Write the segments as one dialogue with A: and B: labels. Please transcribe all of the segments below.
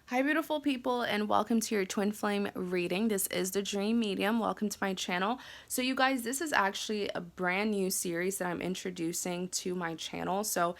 A: Hi, beautiful people, and welcome to your twin flame reading. This is the Dream Medium. Welcome to my channel. So, you guys, this is actually a brand new series that I'm introducing to my channel. So,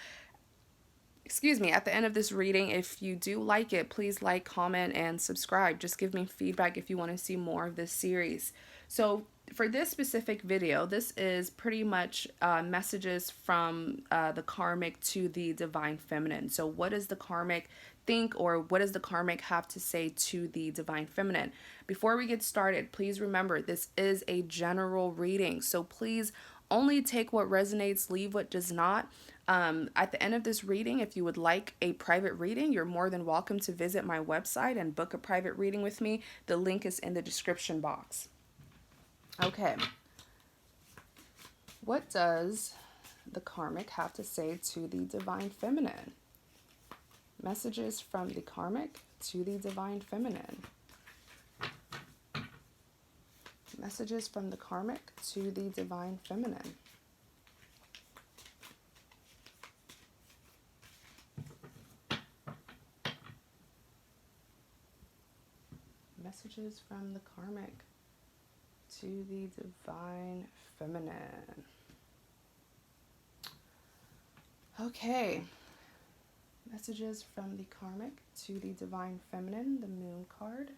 A: excuse me, at the end of this reading, if you do like it, please like, comment, and subscribe. Just give me feedback if you want to see more of this series. So, for this specific video, this is pretty much messages from the karmic to the divine feminine. So what does the karmic think, or what does the karmic have to say to the divine feminine? Before we get started, please remember this is a general reading. So please only take what resonates, leave what does not. At the end of this reading, if you would like a private reading, you're more than welcome to visit my website and book a private reading with me. The link is in the description box. Okay, what does the karmic have to say to the divine feminine? Messages from the karmic to the divine feminine. Messages from the karmic to the divine feminine. Messages from the karmic to the divine feminine. Okay. Messages from the karmic to the divine feminine, the moon card.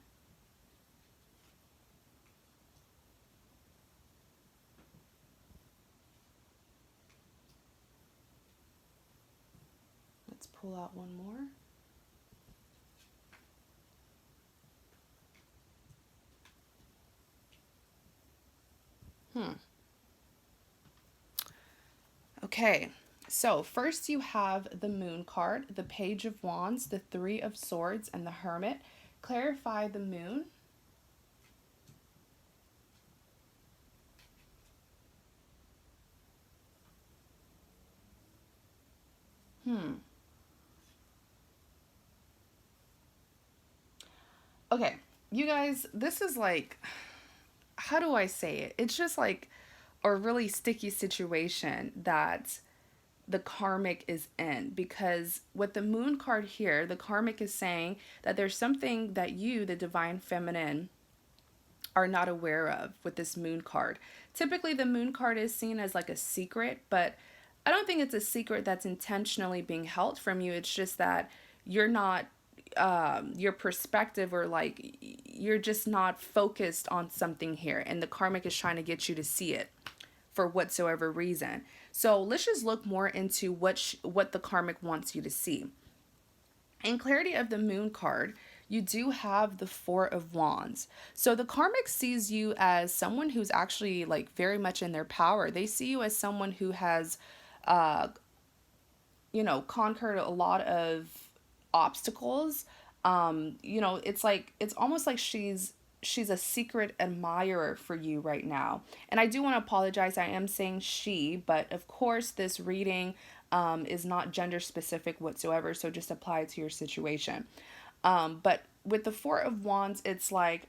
A: Let's pull out one more. Okay, so first you have the moon card, the page of wands, the 3 of swords, and the hermit. Clarify the moon. Okay, you guys, this is like, how do I say it? It's just like a really sticky situation that the karmic is in, because with the moon card here, the karmic is saying that there's something that you, the divine feminine, are not aware of with this moon card. Typically, the moon card is seen as like a secret, but I don't think it's a secret that's intentionally being held from you. It's just that you're not, your perspective, or like you're just not focused on something here, and the karmic is trying to get you to see it for whatsoever reason. So let's just look more into what the karmic wants you to see. In clarity of the moon card, you do have the 4 of wands. So the karmic sees you as someone who's actually like very much in their power. They see you as someone who has uh conquered a lot of obstacles. It's like, it's almost like she's a secret admirer for you right now. And I do want to apologize, I am saying she, but of course this reading is not gender specific whatsoever, so just apply it to your situation. But with the 4 of wands, it's like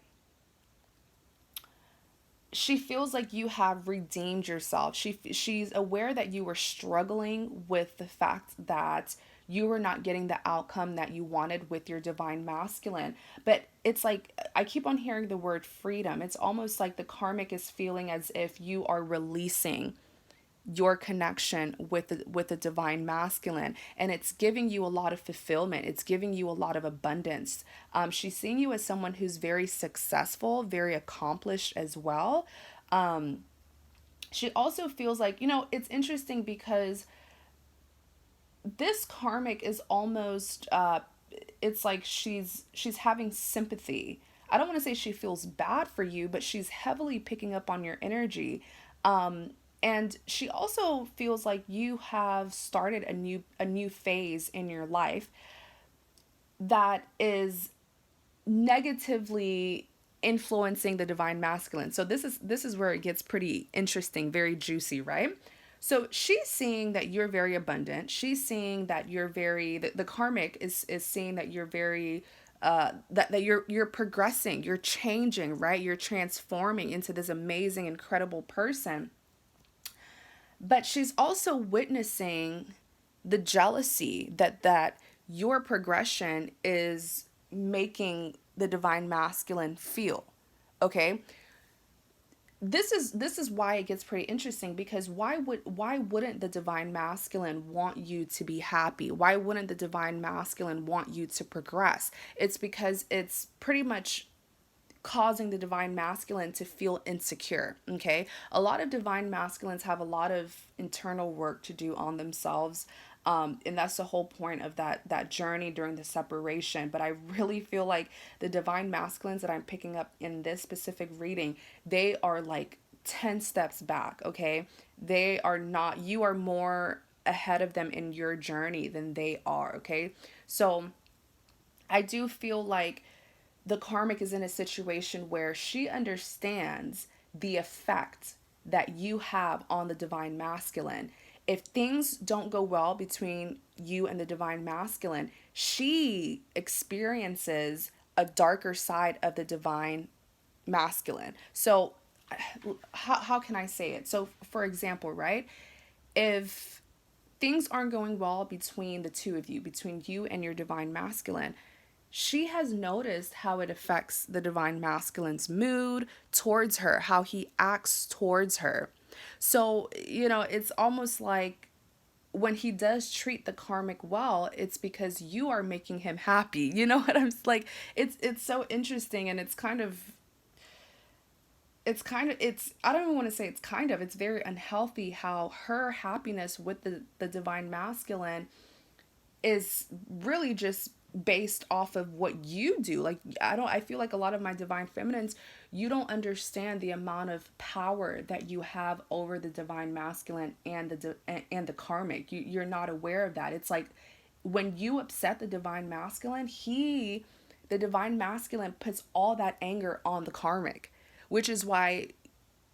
A: she feels like you have redeemed yourself. She's aware that you were struggling with the fact that you were not getting the outcome that you wanted with your divine masculine. But it's like, I keep on hearing the word freedom. It's almost like the karmic is feeling as if you are releasing your connection with the divine masculine, and it's giving you a lot of fulfillment. It's giving you a lot of abundance. She's seeing you as someone who's very successful, very accomplished as well. She also feels like, it's interesting because this karmic is almost it's like she's having sympathy. I don't want to say she feels bad for you, but she's heavily picking up on your energy. And she also feels like you have started a new phase in your life that is negatively influencing the divine masculine. So this is where it gets pretty interesting, very juicy, right? So she's seeing that you're very abundant. She's seeing that you're very, the karmic is seeing that you're very that you're progressing, you're changing, right? You're transforming into this amazing, incredible person. But she's also witnessing the jealousy that your progression is making the divine masculine feel. Okay? This is why it gets pretty interesting, because why wouldn't the divine masculine want you to be happy? Why wouldn't the divine masculine want you to progress? It's because it's pretty much causing the divine masculine to feel insecure. Okay, a lot of divine masculines have a lot of internal work to do on themselves, and that's the whole point of that journey during the separation. But I really feel like the divine masculines that I'm picking up in this specific reading, they are like 10 steps back. Okay, they are not, you are more ahead of them in your journey than they are. Okay, so I do feel like the karmic is in a situation where she understands the effect that you have on the divine masculine. If things don't go well between you and the divine masculine, she experiences a darker side of the divine masculine. So, how can I say it? So, for example, right? If things aren't going well between the two of you, between you and your divine masculine, she has noticed how it affects the divine masculine's mood towards her, how he acts towards her. So, it's almost like when he does treat the karmic well, it's because you are making him happy. You know what I'm like? It's so interesting, and it's I don't even want to say it's very unhealthy how her happiness with the divine masculine is really just based off of what you do. Like, I feel like a lot of my divine feminines, you don't understand the amount of power that you have over the divine masculine and the karmic. You're not aware of that. It's like when you upset the divine masculine, the divine masculine puts all that anger on the karmic, which is why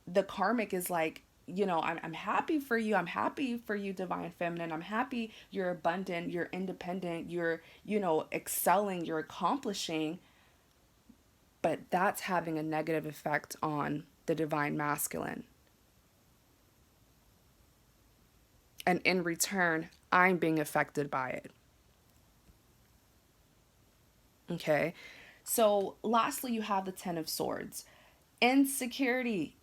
A: the karmic is like, I'm happy for you. I'm happy for you, divine feminine. I'm happy you're abundant, you're independent, you're, excelling, you're accomplishing. But that's having a negative effect on the divine masculine. And in return, I'm being affected by it. Okay. So, lastly, you have the Ten of Swords. Insecurity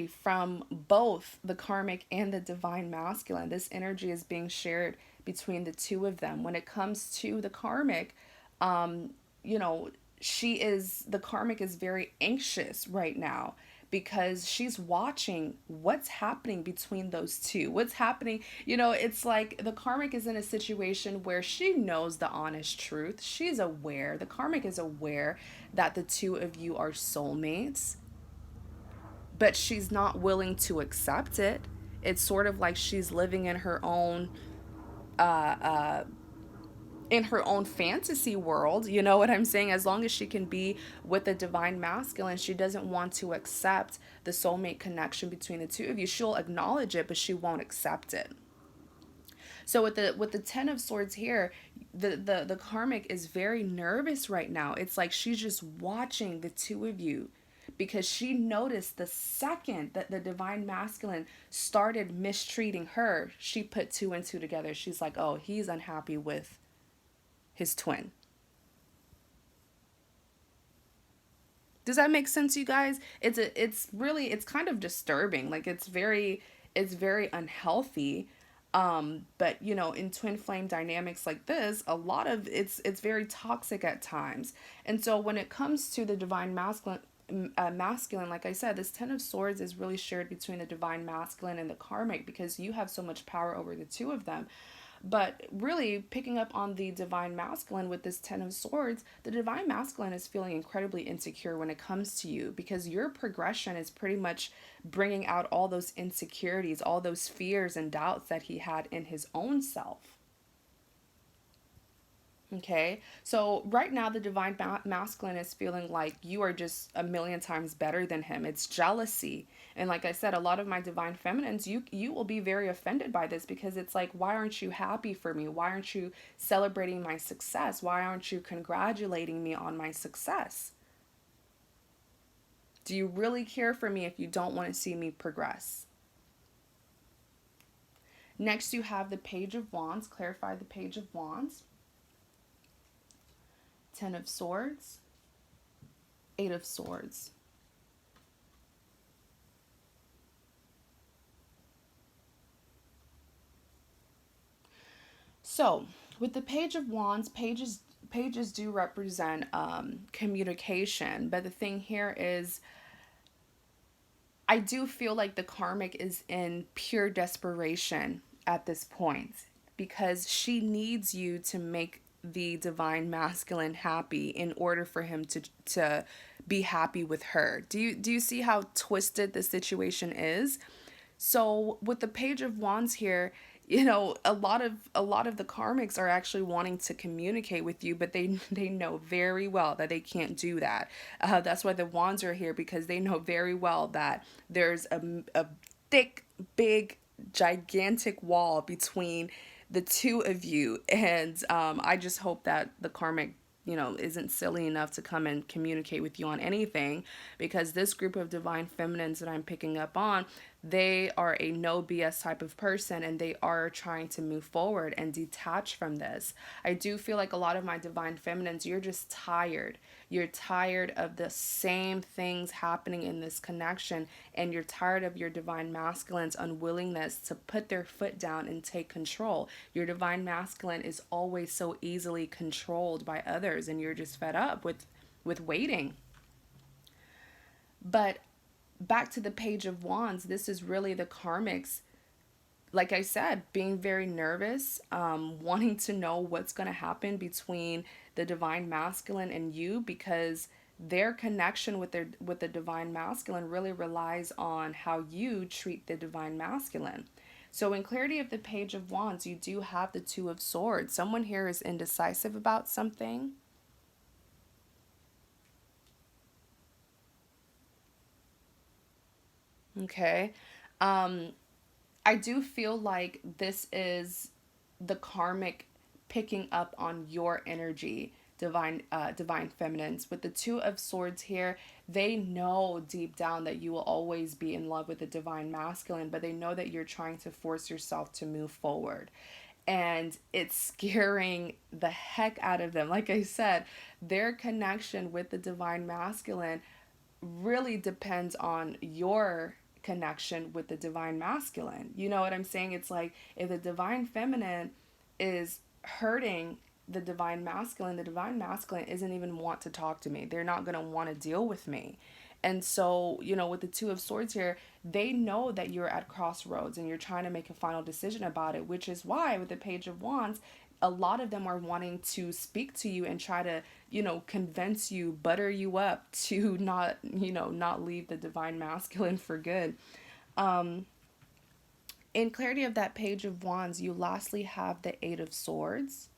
A: from both the karmic and the divine masculine. This energy is being shared between the two of them. When it comes to the karmic, um you know the karmic is very anxious right now, because she's watching what's happening between those two. What's happening, it's like the karmic is in a situation where she knows the honest truth. She's aware, the karmic is aware that the two of you are soulmates, but she's not willing to accept it. It's sort of like she's living in her own fantasy world. You know what I'm saying? As long as she can be with the divine masculine, she doesn't want to accept the soulmate connection between the two of you. She'll acknowledge it, but she won't accept it. So with the Ten of Swords here, the karmic is very nervous right now. It's like she's just watching the two of you, because she noticed the second that the divine masculine started mistreating her, she put two and two together. She's like, oh, he's unhappy with his twin. Does that make sense, you guys? It's kind of disturbing. Like, it's very unhealthy. But in twin flame dynamics like this, a lot of it's very toxic at times. And so when it comes to the divine masculine, like I said, this Ten of Swords is really shared between the divine masculine and the karmic, because you have so much power over the two of them. But really, picking up on the divine masculine with this Ten of Swords, the divine masculine is feeling incredibly insecure when it comes to you, because your progression is pretty much bringing out all those insecurities, all those fears and doubts that he had in his own self. Okay, so right now the divine masculine is feeling like you are just a million times better than him. It's jealousy. And like I said, a lot of my divine feminines, you will be very offended by this, because it's like, why aren't you happy for me? Why aren't you celebrating my success? Why aren't you congratulating me on my success? Do you really care for me if you don't want to see me progress? Next, you have the Page of Wands. Clarify the Page of Wands. Ten of Swords, Eight of Swords. So, with the Page of Wands, pages do represent communication, but the thing here is I do feel like the karmic is in pure desperation at this point because she needs you to make the divine masculine happy in order for him to be happy with her. Do you see how twisted the situation is? So with the Page of Wands here, a lot of the karmics are actually wanting to communicate with you, but they know very well that they can't do that. That's why the wands are here, because they know very well that there's a thick, big, gigantic wall between the two of you, and I just hope that the karmic isn't silly enough to come and communicate with you on anything, because this group of divine feminines that I'm picking up on, they are a no BS type of person, and they are trying to move forward and detach from this. I do feel like a lot of my divine feminines, you're just tired. You're tired of the same things happening in this connection, and you're tired of your divine masculine's unwillingness to put their foot down and take control. Your divine masculine is always so easily controlled by others, and you're just fed up with waiting. But back to the Page of Wands, this is really the karmics, like I said, being very nervous, wanting to know what's going to happen between the divine masculine and you, because their connection with the divine masculine really relies on how you treat the divine masculine. So in clarity of the Page of Wands, you do have the Two of Swords. Someone here is indecisive about something. Okay. Um, I do feel like this is the karmic picking up on your energy, divine feminines. With the Two of Swords here, they know deep down that you will always be in love with the divine masculine, but they know that you're trying to force yourself to move forward. And it's scaring the heck out of them. Like I said, their connection with the divine masculine really depends on your connection with the divine masculine. You know what I'm saying? It's like if the divine feminine is hurting the divine masculine isn't even want to talk to me. They're not going to want to deal with me. And so, with the Two of Swords here, they know that you're at crossroads and you're trying to make a final decision about it, which is why with the Page of Wands, a lot of them are wanting to speak to you and try to, convince you, butter you up to not leave the divine masculine for good. Um, in clarity of that Page of Wands, you lastly have the Eight of Swords.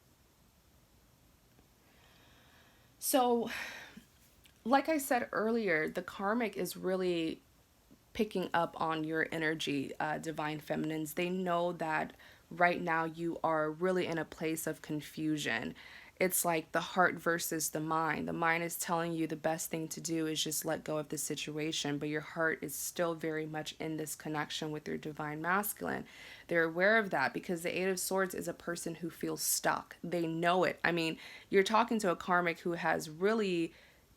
A: So, like I said earlier, the karmic is really picking up on your energy, divine feminines. They know that right now you are really in a place of confusion. It's like the heart versus the mind. The mind is telling you the best thing to do is just let go of the situation, but your heart is still very much in this connection with your divine masculine. They're aware of that because the Eight of Swords is a person who feels stuck. They know it. I mean, you're talking to a karmic who has really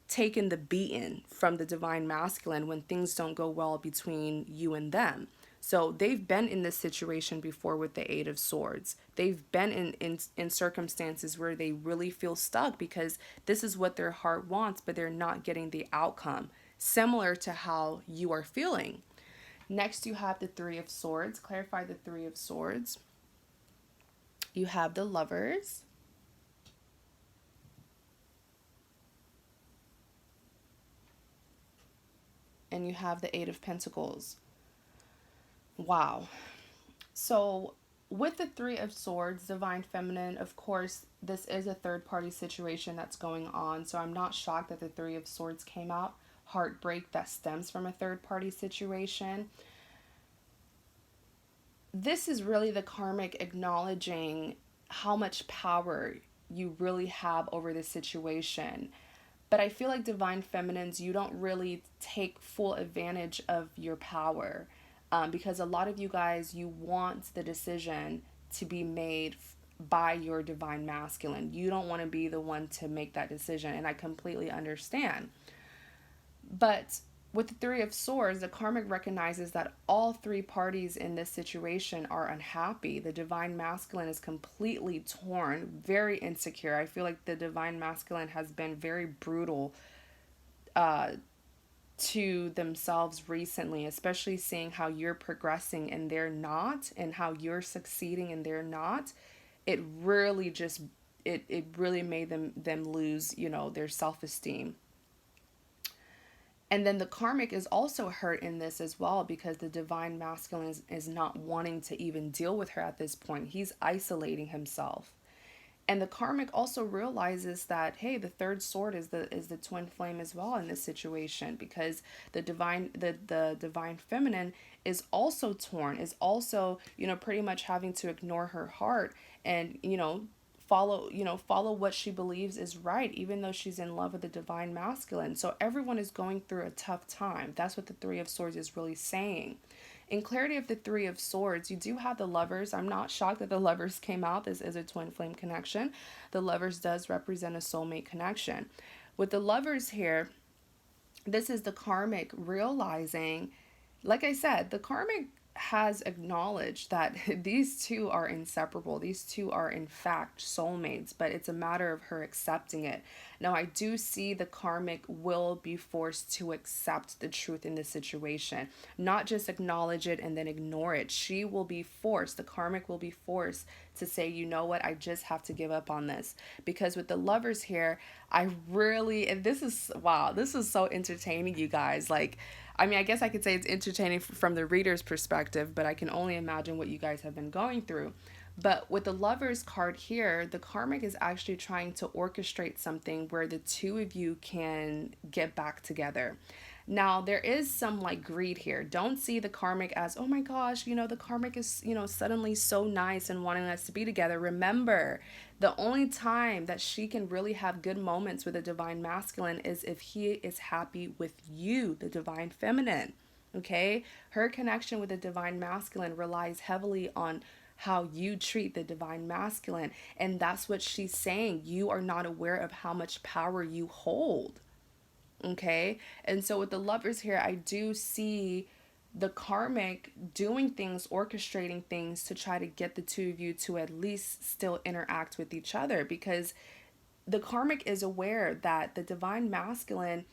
A: taken the beating from the divine masculine when things don't go well between you and them. So they've been in this situation before with the Eight of Swords. They've been in circumstances where they really feel stuck because this is what their heart wants, but they're not getting the outcome, similar to how you are feeling. Next, you have the Three of Swords. Clarify the Three of Swords. You have the Lovers. And you have the Eight of Pentacles. Wow. So with the Three of Swords, divine feminine, of course, this is a third party situation that's going on. So I'm not shocked that the Three of Swords came out. Heartbreak that stems from a third party situation. This is really the karmic acknowledging how much power you really have over the situation. But I feel like divine feminines, you don't really take full advantage of your power, because a lot of you guys, you want the decision to be made by your divine masculine. You don't want to be the one to make that decision, and I completely understand. But with the Three of Swords, the karmic recognizes that all three parties in this situation are unhappy. The divine masculine is completely torn, very insecure. I feel like the divine masculine has been very brutal uh, to themselves recently, especially seeing how you're progressing and they're not, and how you're succeeding and they're not. It really just it really made them lose, their self-esteem. And then the karmic is also hurt in this as well, because the divine masculine is not wanting to even deal with her at this point. He's isolating himself. And the karmic also realizes that, hey, the third sword is the twin flame as well in this situation, because the divine feminine is also torn, is also, pretty much having to ignore her heart, and follow what she believes is right, even though she's in love with the divine masculine. So everyone is going through a tough time. That's what the Three of Swords is really saying. In clarity of the Three of Swords, you do have the Lovers. I'm not shocked that the Lovers came out. This is a twin flame connection. The Lovers does represent a soulmate connection. With the Lovers here, this is the karmic realizing, like I said, the karmic has acknowledged that these two are inseparable. These two are, in fact, soulmates, but it's a matter of her accepting it. Now, I do see the karmic will be forced to accept the truth in this situation, not just acknowledge it and then ignore it. She will be forced, the karmic will be forced to say, you know what, I just have to give up on this. Because with the Lovers here, I really, and this is, wow, this is so entertaining, you guys. Like, I mean, I guess I could say it's entertaining from the reader's perspective, but I can only imagine what you guys have been going through. But with the Lovers card here, the karmic is actually trying to orchestrate something where the two of you can get back together. Now, there is some like greed here. Don't see the karmic as, oh my gosh, the karmic is, suddenly so nice and wanting us to be together. Remember, the only time that she can really have good moments with the divine masculine is if he is happy with you, the divine feminine. Okay? Her connection with the divine masculine relies heavily on how you treat the divine masculine. And that's what she's saying. You are not aware of how much power you hold. Okay. And so with the Lovers here, I do see the karmic doing things, orchestrating things to try to get the two of you to at least still interact with each other, because the karmic is aware that the divine masculine,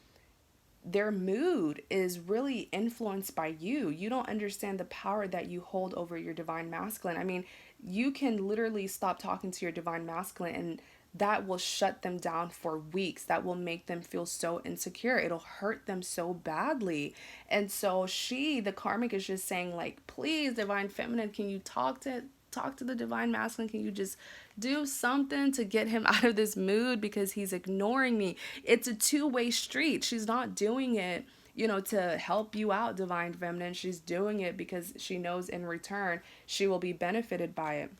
A: their mood is really influenced by you. You don't understand the power that you hold over your divine masculine. I mean, you can literally stop talking to your divine masculine and that will shut them down for weeks. That will make them feel so insecure. It'll hurt them so badly. And so the karmic is just saying, like, please, divine feminine, can you talk to the divine masculine? Can you just do something to get him out of this mood, because he's ignoring me? It's a two-way street. She's not doing it, to help you out, divine feminine. She's doing it because she knows in return she will be benefited by it.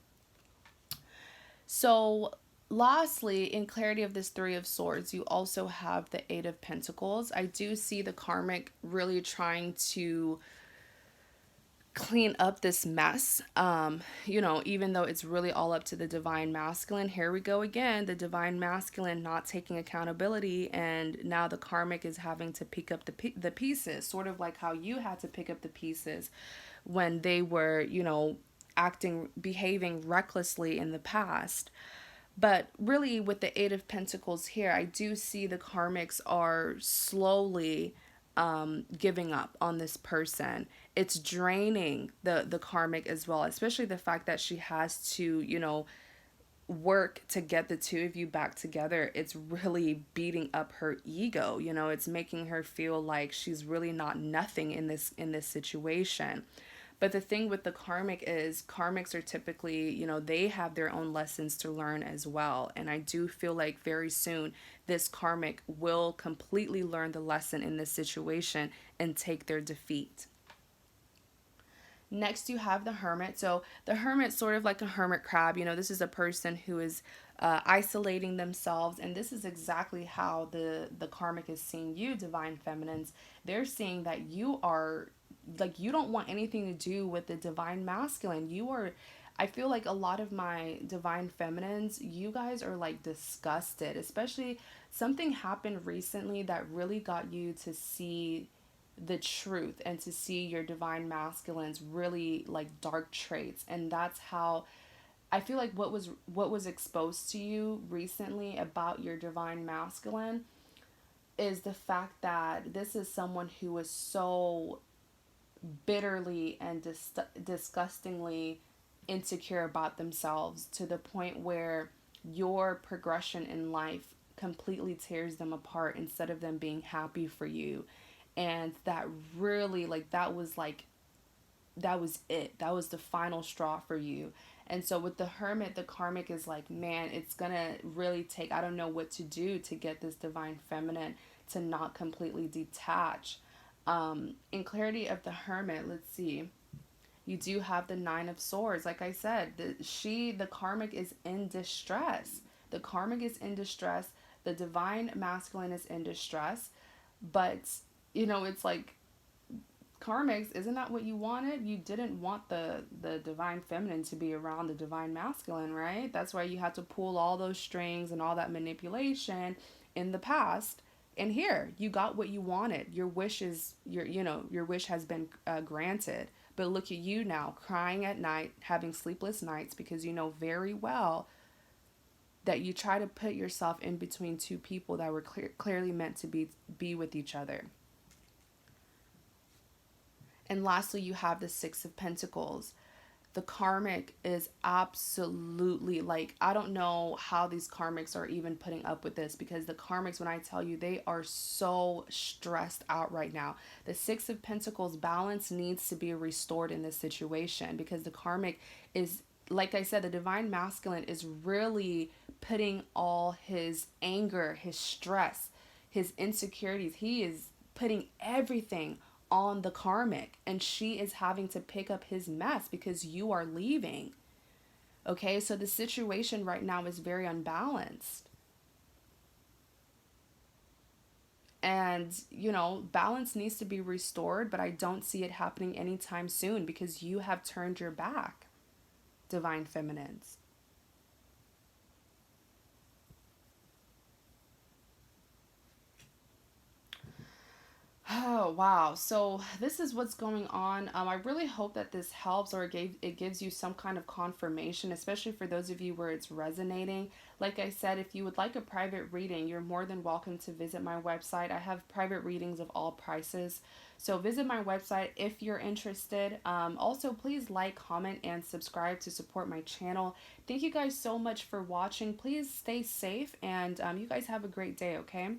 A: So lastly, in clarity of this Three of Swords, you also have the Eight of Pentacles. I do see the karmic really trying to clean up this mess. Even though it's really all up to the divine masculine. Here we go again, the divine masculine not taking accountability, and now the karmic is having to pick up the pieces, sort of like how you had to pick up the pieces when they were, behaving recklessly in the past. But really, with the Eight of Pentacles here, I do see the karmics are slowly giving up on this person. It's draining the karmic as well, especially the fact that she has to, work to get the two of you back together. It's really beating up her ego. It's making her feel like she's really not nothing in this situation. But the thing with the karmic is karmics are typically, they have their own lessons to learn as well. And I do feel like very soon this karmic will completely learn the lesson in this situation and take their defeat. Next, you have the Hermit. So the Hermit, sort of like a hermit crab, this is a person who is isolating themselves. And this is exactly how the karmic is seeing you, divine feminines. They're seeing that you are, like, you don't want anything to do with the divine masculine. You are I feel like a lot of my divine feminines, you guys are like disgusted, especially something happened recently that really got you to see the truth and to see your divine masculines really like dark traits. And that's how I feel like what was exposed to you recently about your divine masculine is the fact that this is someone who is so bitterly and disgustingly insecure about themselves to the point where your progression in life completely tears them apart instead of them being happy for you. And that really, that was it. That was the final straw for you. And so with the Hermit, the karmic is like, man, it's gonna really take, I don't know what to do to get this divine feminine to not completely detach. In clarity of the Hermit, let's see. You do have the Nine of Swords. Like I said, the karmic is in distress. The karmic is in distress. The divine masculine is in distress. But, it's like, karmics, isn't that what you wanted? You didn't want the divine feminine to be around the divine masculine, right? That's why you had to pull all those strings and all that manipulation in the past. And here, you got what you wanted. Your wish is your wish has been granted. But look at you now, crying at night, having sleepless nights because you know very well that you try to put yourself in between two people that were clearly meant to be with each other. And lastly, you have the Six of Pentacles. The karmic is absolutely like, I don't know how these karmics are even putting up with this, because the karmics, when I tell you, they are so stressed out right now. The Six of Pentacles balance needs to be restored in this situation, because the karmic is, like I said, the divine masculine is really putting all his anger, his stress, his insecurities, he is putting everything on the karmic, and she is having to pick up his mess because you are leaving. Okay, so the situation right now is very unbalanced. And, balance needs to be restored, but I don't see it happening anytime soon because you have turned your back, divine feminines. Oh wow! So this is what's going on. I really hope that this helps, or it gives you some kind of confirmation, especially for those of you where it's resonating. Like I said, if you would like a private reading, you're more than welcome to visit my website. I have private readings of all prices, so visit my website if you're interested. Also, please like, comment, and subscribe to support my channel. Thank you guys so much for watching. Please stay safe, and you guys have a great day. Okay.